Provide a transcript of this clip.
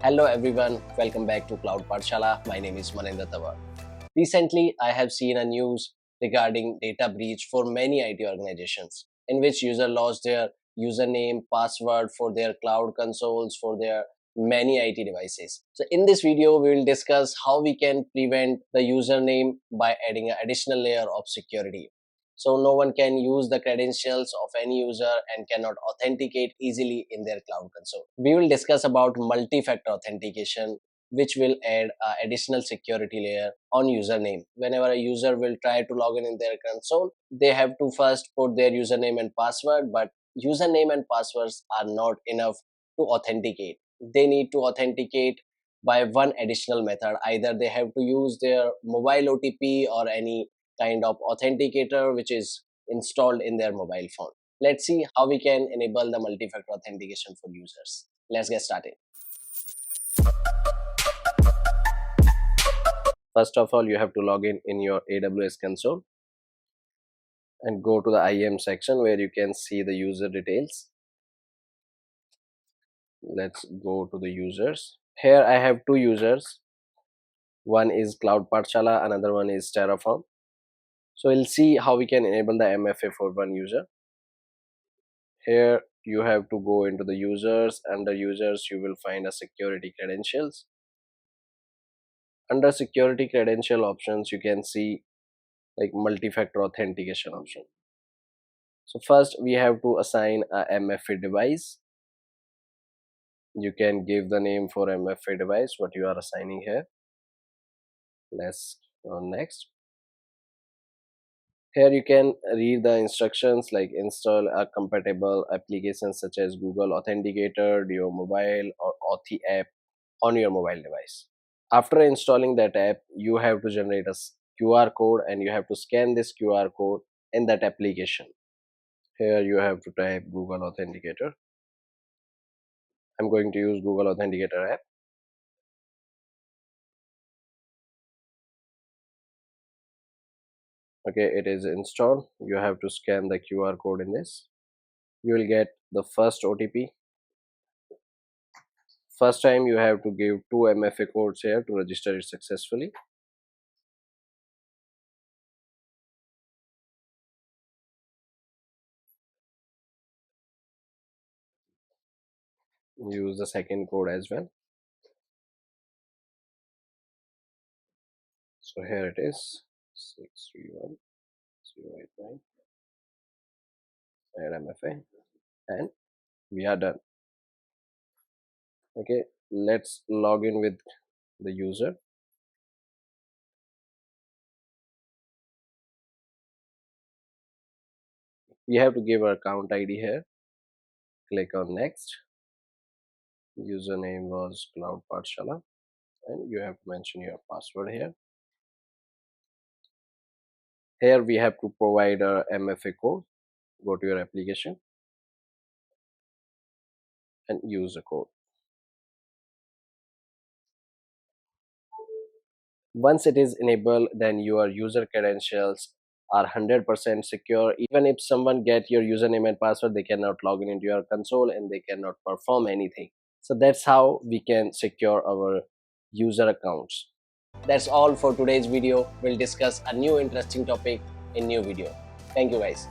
Hello everyone, welcome back to Cloud Pathshala. My name is Manendra Tawar. Recently, I have seen a news regarding data breach for many IT organizations in which user lost their username, password for their cloud consoles, for their many IT devices. So in this video, we will discuss how we can prevent the username by adding an additional layer of security. So no one can use the credentials of any user and cannot authenticate easily in their cloud console. We will discuss about multi-factor authentication, which will add an additional security layer on username. Whenever a user will try to log in their console, they have to first put their username and password, but username and passwords are not enough to authenticate. They need to authenticate by one additional method. Either they have to use their mobile OTP or any kind of authenticator which is installed in their mobile phone. Let's see how we can enable the multi-factor authentication for users. Let's get started. First of all, you have to log in your AWS console and go to the IAM section where you can see the user details. Let's go to the users. Here I have two users. One is Cloud Pathshala, another one is Terraform. So we'll see how we can enable the MFA for one user. Here you have to go into the users. Under users, you will find a security credentials. Under security credential options, you can see like multi-factor authentication option. So first we have to assign a MFA device. You can give the name for MFA device what you are assigning here. Let's go next. Here you can read the instructions like install a compatible applications such as Google Authenticator, your mobile or Authy app on your mobile device. After installing that app, you have to generate a QR code and you have to scan this QR code in that application. Here you have to type Google Authenticator. I'm going to use Google Authenticator app. Okay, it is installed. You have to scan the QR code in this. You will get the first OTP. First time you have to give 2 MFA codes here to register it successfully. Use the second code as well. So here it is 631089 add MFA and we are done. Okay, let's log in with the user. We have to give our account ID here. Click on next. Username was Cloud Pathshala and you have to mention your password here. Here we have to provide a MFA code. Go to your application and use the code. Once it is enabled, then your user credentials are 100% secure. Even if someone get your username and password, they cannot log in into your console and they cannot perform anything. So that's how we can secure our user accounts. That's all for today's video. We'll discuss a new interesting topic in new video. Thank you guys.